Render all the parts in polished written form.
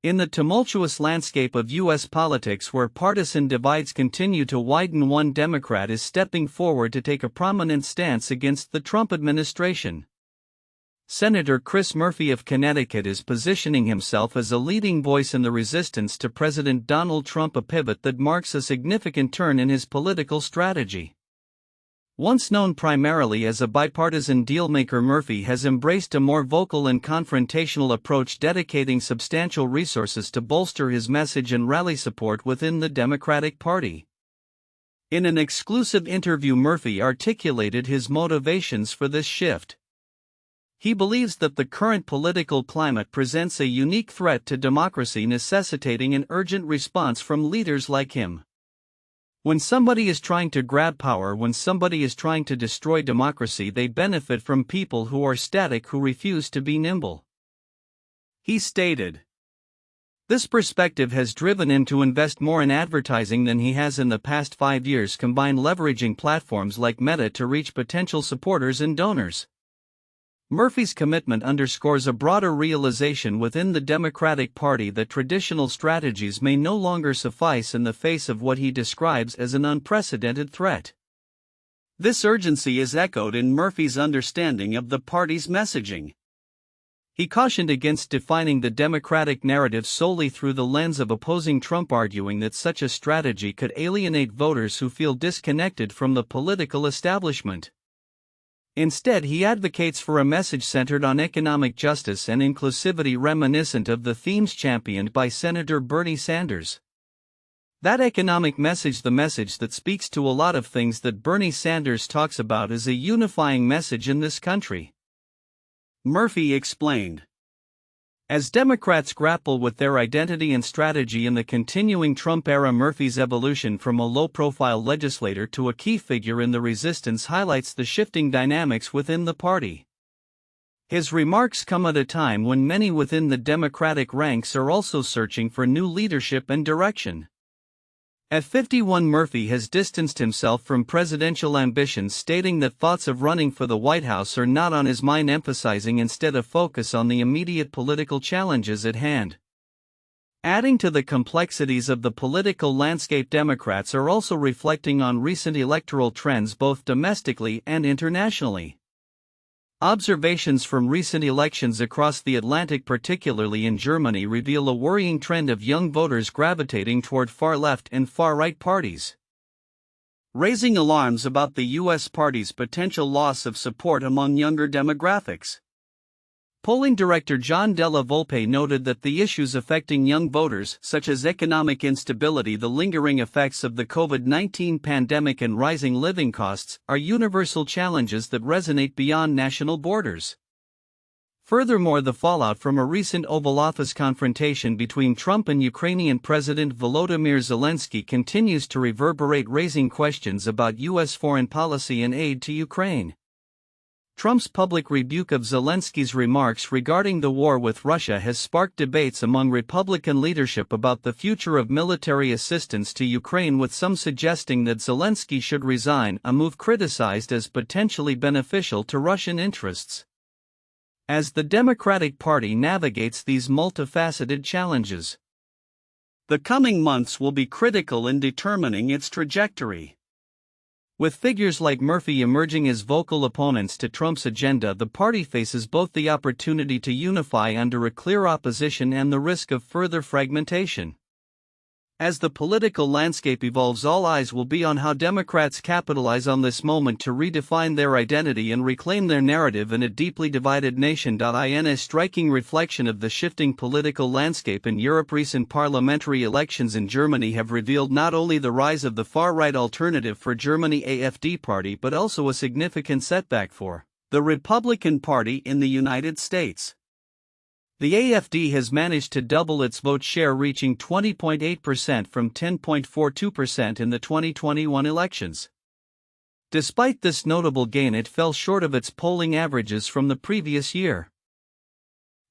In the tumultuous landscape of U.S. politics where partisan divides continue to widen, one Democrat is stepping forward to take a prominent stance against the Trump administration. Senator Chris Murphy of Connecticut is positioning himself as a leading voice in the resistance to President Donald Trump, a pivot that marks a significant turn in his political strategy. Once known primarily as a bipartisan dealmaker, Murphy has embraced a more vocal and confrontational approach, dedicating substantial resources to bolster his message and rally support within the Democratic Party. In an exclusive interview, Murphy articulated his motivations for this shift. He believes that the current political climate presents a unique threat to democracy, necessitating an urgent response from leaders like him. When somebody is trying to grab power, when somebody is trying to destroy democracy, they benefit from people who are static, who refuse to be nimble. He stated. This perspective has driven him to invest more in advertising than he has in the past 5 years, combined leveraging platforms like Medica to reach potential supporters and donors. Murphy's commitment underscores a broader realization within the Democratic Party that traditional strategies may no longer suffice in the face of what he describes as an unprecedented threat. This urgency is echoed in Murphy's understanding of the party's messaging. He cautioned against defining the Democratic narrative solely through the lens of opposing Trump, arguing that such a strategy could alienate voters who feel disconnected from the political establishment. Instead, he advocates for a message centered on economic justice and inclusivity, reminiscent of the themes championed by Senator Bernie Sanders. That economic message, the message that speaks to a lot of things that Bernie Sanders talks about, is a unifying message in this country. Murphy explained. As Democrats grapple with their identity and strategy in the continuing Trump era, Murphy's evolution from a low-profile legislator to a key figure in the resistance highlights the shifting dynamics within the party. His remarks come at a time when many within the Democratic ranks are also searching for new leadership and direction. At 51, Murphy has distanced himself from presidential ambitions, stating that thoughts of running for the White House are not on his mind, emphasizing instead a focus on the immediate political challenges at hand. Adding to the complexities of the political landscape, Democrats are also reflecting on recent electoral trends both domestically and internationally. Observations from recent elections across the Atlantic, particularly in Germany, reveal a worrying trend of young voters gravitating toward far-left and far-right parties, raising alarms about the U.S. party's potential loss of support among younger demographics. Polling director John Della Volpe noted that the issues affecting young voters, such as economic instability, the lingering effects of the COVID-19 pandemic, and rising living costs, are universal challenges that resonate beyond national borders. Furthermore, the fallout from a recent Oval Office confrontation between Trump and Ukrainian President Volodymyr Zelensky continues to reverberate, raising questions about U.S. foreign policy and aid to Ukraine. Trump's public rebuke of Zelensky's remarks regarding the war with Russia has sparked debates among Republican leadership about the future of military assistance to Ukraine, with some suggesting that Zelensky should resign, a move criticized as potentially beneficial to Russian interests. As the Democratic Party navigates these multifaceted challenges, the coming months will be critical in determining its trajectory. With figures like Murphy emerging as vocal opponents to Trump's agenda, the party faces both the opportunity to unify under a clear opposition and the risk of further fragmentation. As the political landscape evolves, all eyes will be on how Democrats capitalize on this moment to redefine their identity and reclaim their narrative in a deeply divided nation. In a striking reflection of the shifting political landscape in Europe, recent parliamentary elections in Germany have revealed not only the rise of the far-right alternative for Germany AfD party, but also a significant setback for the Republican Party in the United States. The AfD has managed to double its vote share, reaching 20.8% from 10.42% in the 2021 elections. Despite this notable gain, it fell short of its polling averages from the previous year,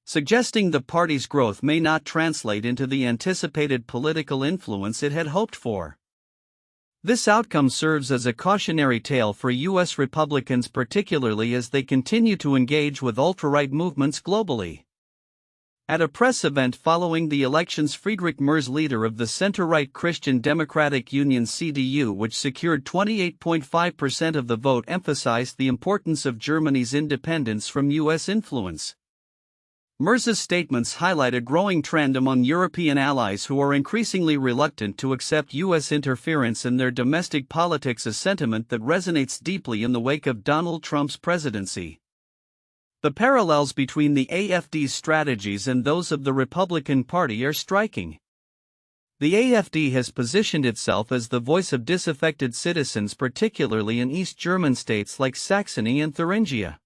suggesting the party's growth may not translate into the anticipated political influence it had hoped for. This outcome serves as a cautionary tale for U.S. Republicans, particularly as they continue to engage with ultra-right movements globally. At a press event following the elections, Friedrich Merz, leader of the center-right Christian Democratic Union CDU, which secured 28.5% of the vote, emphasized the importance of Germany's independence from U.S. influence. Merz's statements highlight a growing trend among European allies who are increasingly reluctant to accept U.S. interference in their domestic politics, a sentiment that resonates deeply in the wake of Donald Trump's presidency. The parallels between the AfD's strategies and those of the Republican Party are striking. The AfD has positioned itself as the voice of disaffected citizens, particularly in East German states like Saxony and Thuringia.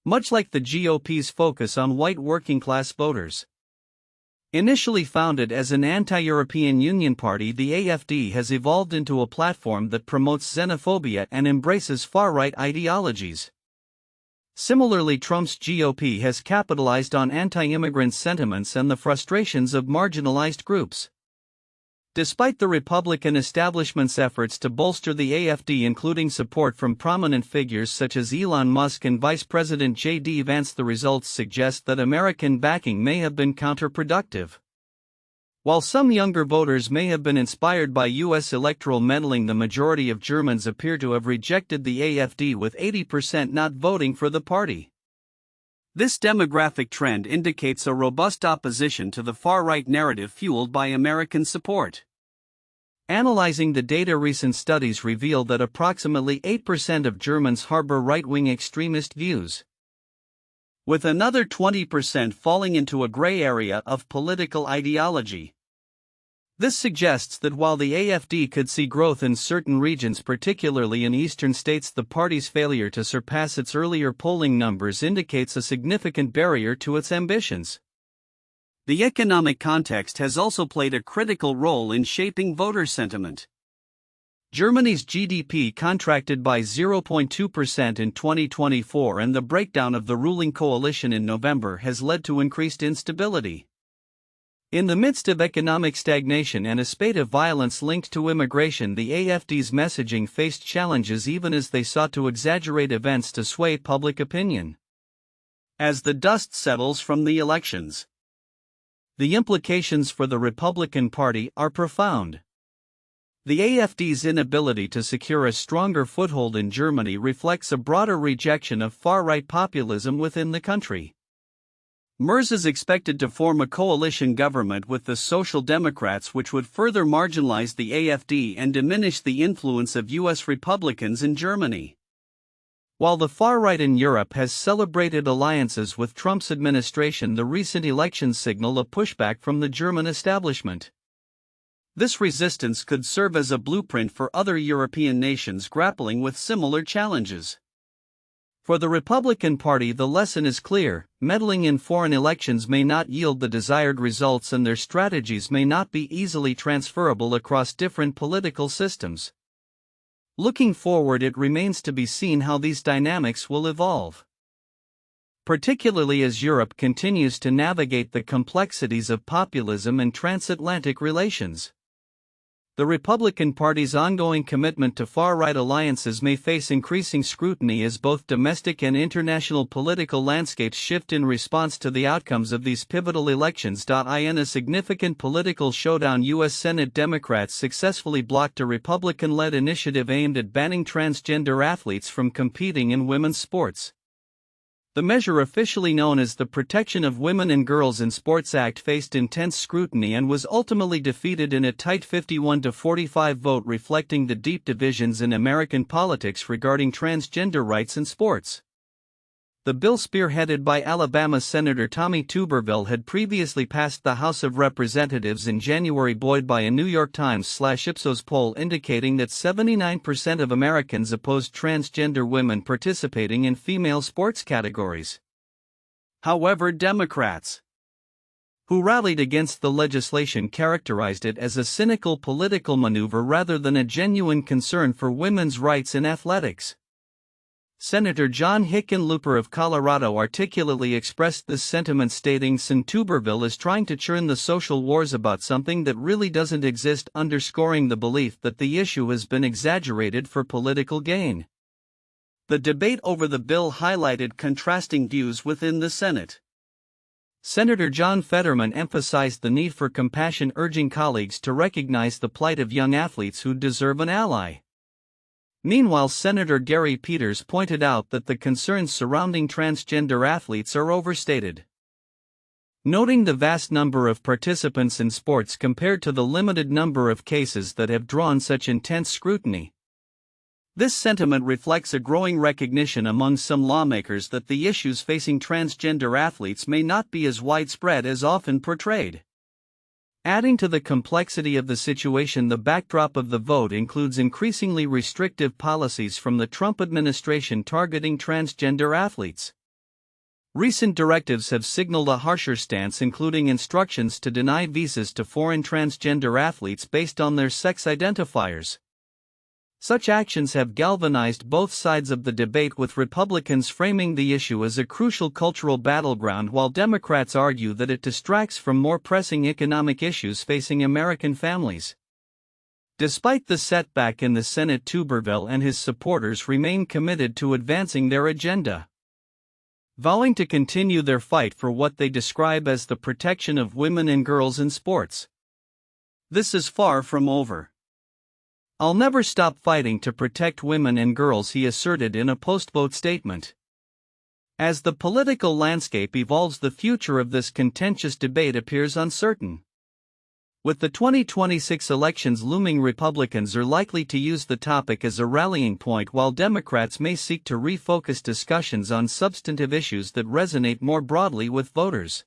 Much like the GOP's focus on white working-class voters. Initially founded as an anti-European Union party, the AfD has evolved into a platform that promotes xenophobia and embraces far-right ideologies. Similarly, Trump's GOP has capitalized on anti-immigrant sentiments and the frustrations of marginalized groups. Despite the Republican establishment's efforts to bolster the AfD, including support from prominent figures such as Elon Musk and Vice President J.D. Vance, the results suggest that American backing may have been counterproductive. While some younger voters may have been inspired by U.S. electoral meddling, the majority of Germans appear to have rejected the AfD, with 80% not voting for the party. This demographic trend indicates a robust opposition to the far-right narrative fueled by American support. Analyzing the data, recent studies reveal that approximately 8% of Germans harbor right-wing extremist views, with another 20% falling into a gray area of political ideology. This suggests that while the AfD could see growth in certain regions, particularly in eastern states, the party's failure to surpass its earlier polling numbers indicates a significant barrier to its ambitions. The economic context has also played a critical role in shaping voter sentiment. Germany's GDP contracted by 0.2% in 2024, and the breakdown of the ruling coalition in November has led to increased instability. In the midst of economic stagnation and a spate of violence linked to immigration, the AfD's messaging faced challenges even as they sought to exaggerate events to sway public opinion. As the dust settles from the elections, the implications for the Republican Party are profound. The AfD's inability to secure a stronger foothold in Germany reflects a broader rejection of far-right populism within the country. Merz is expected to form a coalition government with the Social Democrats, which would further marginalize the AfD and diminish the influence of U.S. Republicans in Germany. While the far-right in Europe has celebrated alliances with Trump's administration, the recent elections signal a pushback from the German establishment. This resistance could serve as a blueprint for other European nations grappling with similar challenges. For the Republican Party, the lesson is clear: meddling in foreign elections may not yield the desired results, and their strategies may not be easily transferable across different political systems. Looking forward, it remains to be seen how these dynamics will evolve, particularly as Europe continues to navigate the complexities of populism and transatlantic relations. The Republican Party's ongoing commitment to far-right alliances may face increasing scrutiny as both domestic and international political landscapes shift in response to the outcomes of these pivotal elections. In a significant political showdown, U.S. Senate Democrats successfully blocked a Republican-led initiative aimed at banning transgender athletes from competing in women's sports. The measure, officially known as the Protection of Women and Girls in Sports Act, faced intense scrutiny and was ultimately defeated in a tight 51-45 vote, reflecting the deep divisions in American politics regarding transgender rights in sports. The bill, spearheaded by Alabama Senator Tommy Tuberville, had previously passed the House of Representatives in January, buoyed by a New York Times/Ipsos poll indicating that 79% of Americans opposed transgender women participating in female sports categories. However, Democrats, who rallied against the legislation, characterized it as a cynical political maneuver rather than a genuine concern for women's rights in athletics. Senator John Hickenlooper of Colorado articulately expressed this sentiment, stating, "Tuberville is trying to churn the social wars about something that really doesn't exist," underscoring the belief that the issue has been exaggerated for political gain. The debate over the bill highlighted contrasting views within the Senate. Senator John Fetterman emphasized the need for compassion, urging colleagues to recognize the plight of young athletes who deserve an ally. Meanwhile, Senator Gary Peters pointed out that the concerns surrounding transgender athletes are overstated, noting the vast number of participants in sports compared to the limited number of cases that have drawn such intense scrutiny. This sentiment reflects a growing recognition among some lawmakers that the issues facing transgender athletes may not be as widespread as often portrayed. Adding to the complexity of the situation, the backdrop of the vote includes increasingly restrictive policies from the Trump administration targeting transgender athletes. Recent directives have signaled a harsher stance, including instructions to deny visas to foreign transgender athletes based on their sex identifiers. Such actions have galvanized both sides of the debate, with Republicans framing the issue as a crucial cultural battleground while Democrats argue that it distracts from more pressing economic issues facing American families. Despite the setback in the Senate, Tuberville and his supporters remain committed to advancing their agenda, vowing to continue their fight for what they describe as the protection of women and girls in sports. This is far from over. "I'll never stop fighting to protect women and girls," he asserted in a post-vote statement. As the political landscape evolves, the future of this contentious debate appears uncertain. With the 2026 elections looming, Republicans are likely to use the topic as a rallying point, while Democrats may seek to refocus discussions on substantive issues that resonate more broadly with voters.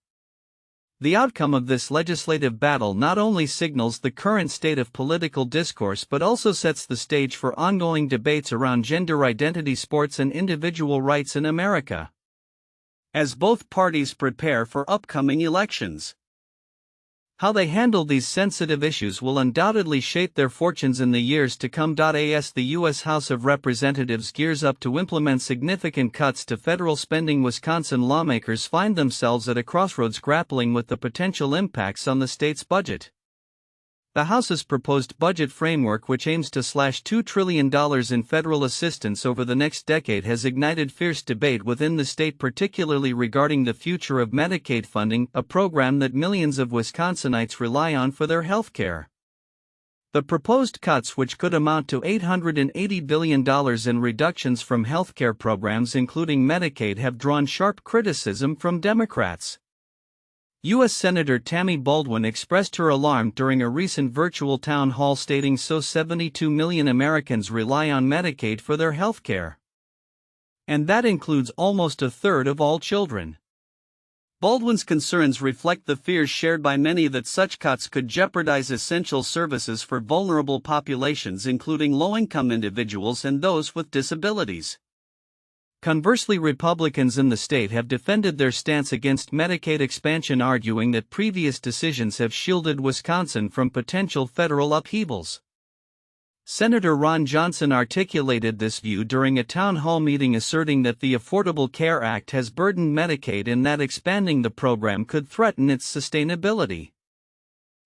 The outcome of this legislative battle not only signals the current state of political discourse but also sets the stage for ongoing debates around gender identity, sports, and individual rights in America, as both parties prepare for upcoming elections. How they handle these sensitive issues will undoubtedly shape their fortunes in the years to come. As the U.S. House of Representatives gears up to implement significant cuts to federal spending, Wisconsin lawmakers find themselves at a crossroads, grappling with the potential impacts on the state's budget. The House's proposed budget framework, which aims to slash $2 trillion in federal assistance over the next decade, has ignited fierce debate within the state, particularly regarding the future of Medicaid funding, a program that millions of Wisconsinites rely on for their health care. The proposed cuts, which could amount to $880 billion in reductions from healthcare programs including Medicaid, have drawn sharp criticism from Democrats. U.S. Senator Tammy Baldwin expressed her alarm during a recent virtual town hall, stating so 72 million Americans rely on Medicaid for their health care, and that includes almost a third of all children. Baldwin's concerns reflect the fears shared by many that such cuts could jeopardize essential services for vulnerable populations, including low-income individuals and those with disabilities. Conversely, Republicans in the state have defended their stance against Medicaid expansion, arguing that previous decisions have shielded Wisconsin from potential federal upheavals. Senator Ron Johnson articulated this view during a town hall meeting, asserting that the Affordable Care Act has burdened Medicaid and that expanding the program could threaten its sustainability.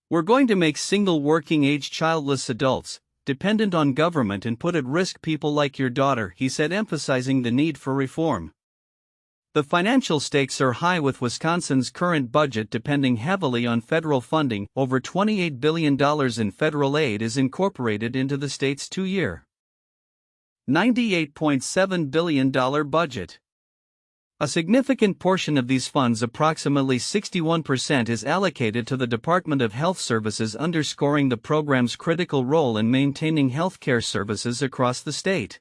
"We're going to make single working-age childless adults dependent on government and put at risk people like your daughter," he said, emphasizing the need for reform. The financial stakes are high, with Wisconsin's current budget depending heavily on federal funding. Over $28 billion in federal aid is incorporated into the state's two-year, $98.7 billion budget. A significant portion of these funds, approximately 61%, is allocated to the Department of Health Services, underscoring the program's critical role in maintaining healthcare services across the state.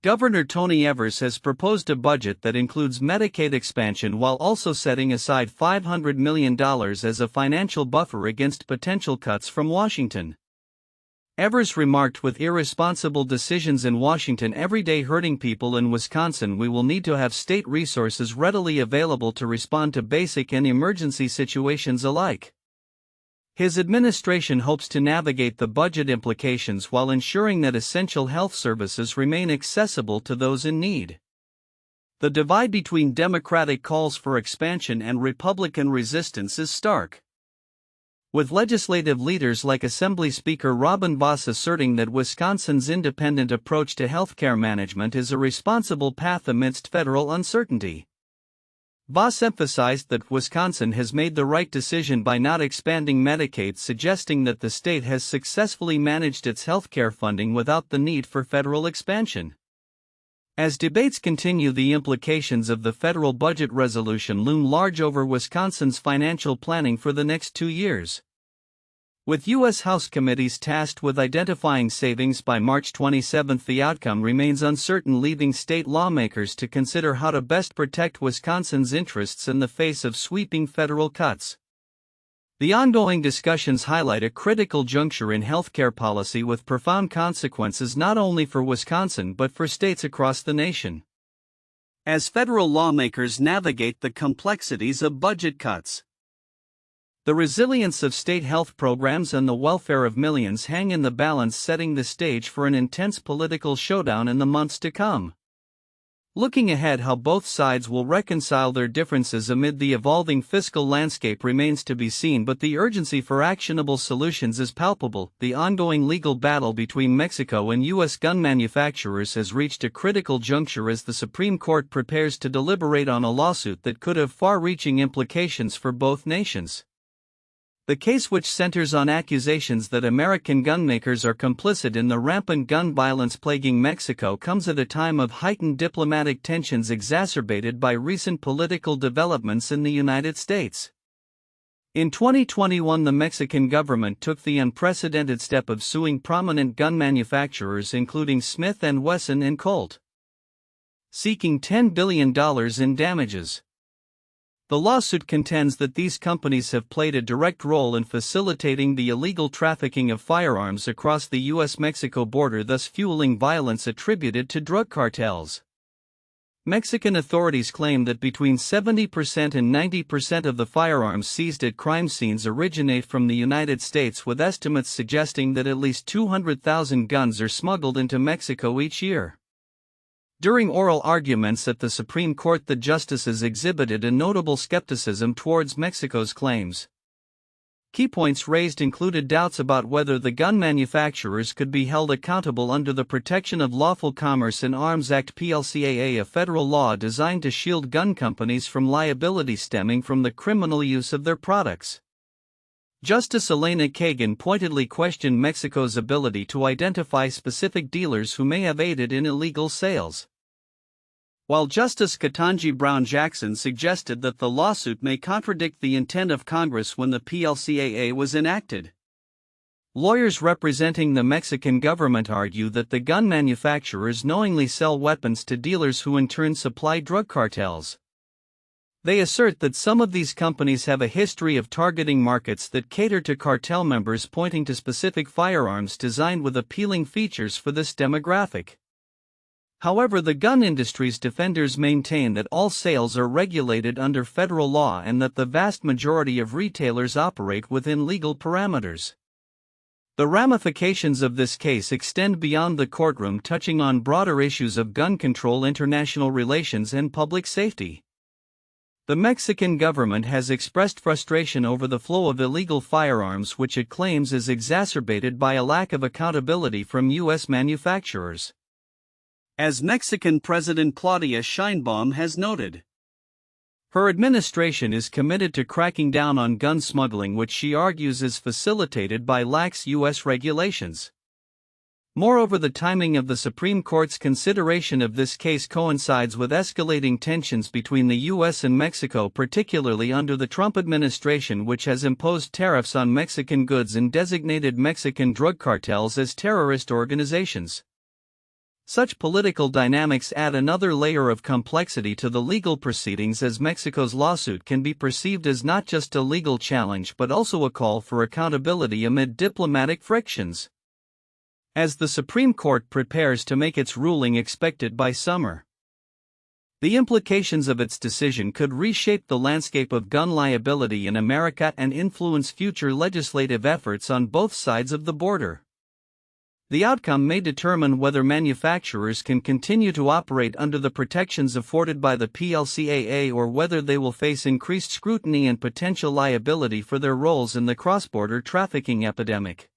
Governor Tony Evers has proposed a budget that includes Medicaid expansion while also setting aside $500 million as a financial buffer against potential cuts from Washington. Evers remarked, "With irresponsible decisions in Washington every day hurting people in Wisconsin, we will need to have state resources readily available to respond to basic and emergency situations alike." His administration hopes to navigate the budget implications while ensuring that essential health services remain accessible to those in need. The divide between Democratic calls for expansion and Republican resistance is stark, with legislative leaders like Assembly Speaker Robin Vos asserting that Wisconsin's independent approach to healthcare management is a responsible path amidst federal uncertainty. Voss emphasized that Wisconsin has made the right decision by not expanding Medicaid, suggesting that the state has successfully managed its healthcare funding without the need for federal expansion. As debates continue, the implications of the federal budget resolution loom large over Wisconsin's financial planning for the next 2 years. With U.S. House committees tasked with identifying savings by March 27, the outcome remains uncertain, leaving state lawmakers to consider how to best protect Wisconsin's interests in the face of sweeping federal cuts. The ongoing discussions highlight a critical juncture in healthcare policy with profound consequences not only for Wisconsin but for states across the nation. As federal lawmakers navigate the complexities of budget cuts, the resilience of state health programs and the welfare of millions hang in the balance, setting the stage for an intense political showdown in the months to come. Looking ahead, how both sides will reconcile their differences amid the evolving fiscal landscape remains to be seen, but the urgency for actionable solutions is palpable. The ongoing legal battle between Mexico and U.S. gun manufacturers has reached a critical juncture as the Supreme Court prepares to deliberate on a lawsuit that could have far-reaching implications for both nations. The case, which centers on accusations that American gunmakers are complicit in the rampant gun violence plaguing Mexico, comes at a time of heightened diplomatic tensions exacerbated by recent political developments in the United States. In 2021, the Mexican government took the unprecedented step of suing prominent gun manufacturers including Smith & Wesson and Colt, seeking $10 billion in damages. The lawsuit contends that these companies have played a direct role in facilitating the illegal trafficking of firearms across the U.S.-Mexico border, thus fueling violence attributed to drug cartels. Mexican authorities claim that between 70% and 90% of the firearms seized at crime scenes originate from the United States, with estimates suggesting that at least 200,000 guns are smuggled into Mexico each year. During oral arguments at the Supreme Court, the justices exhibited a notable skepticism towards Mexico's claims. Key points raised included doubts about whether the gun manufacturers could be held accountable under the Protection of Lawful Commerce in Arms Act (PLCAA), a federal law designed to shield gun companies from liability stemming from the criminal use of their products. Justice Elena Kagan pointedly questioned Mexico's ability to identify specific dealers who may have aided in illegal sales, while Justice Ketanji Brown Jackson suggested that the lawsuit may contradict the intent of Congress when the PLCAA was enacted. Lawyers representing the Mexican government argue that the gun manufacturers knowingly sell weapons to dealers who in turn supply drug cartels. They assert that some of these companies have a history of targeting markets that cater to cartel members, pointing to specific firearms designed with appealing features for this demographic. However, the gun industry's defenders maintain that all sales are regulated under federal law and that the vast majority of retailers operate within legal parameters. The ramifications of this case extend beyond the courtroom, touching on broader issues of gun control, international relations, and public safety. The Mexican government has expressed frustration over the flow of illegal firearms, which it claims is exacerbated by a lack of accountability from U.S. manufacturers. As Mexican President Claudia Sheinbaum has noted, her administration is committed to cracking down on gun smuggling, which she argues is facilitated by lax U.S. regulations. Moreover, the timing of the Supreme Court's consideration of this case coincides with escalating tensions between the U.S. and Mexico, particularly under the Trump administration, which has imposed tariffs on Mexican goods and designated Mexican drug cartels as terrorist organizations. Such political dynamics add another layer of complexity to the legal proceedings, as Mexico's lawsuit can be perceived as not just a legal challenge but also a call for accountability amid diplomatic frictions. As the Supreme Court prepares to make its ruling, expected by summer, the implications of its decision could reshape the landscape of gun liability in America and influence future legislative efforts on both sides of the border. The outcome may determine whether manufacturers can continue to operate under the protections afforded by the PLCAA or whether they will face increased scrutiny and potential liability for their roles in the cross-border trafficking epidemic.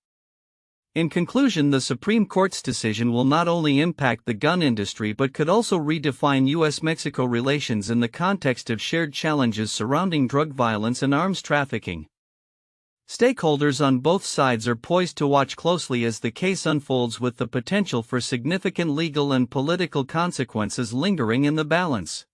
In conclusion, the Supreme Court's decision will not only impact the gun industry but could also redefine U.S.-Mexico relations in the context of shared challenges surrounding drug violence and arms trafficking. Stakeholders on both sides are poised to watch closely as the case unfolds, with the potential for significant legal and political consequences lingering in the balance.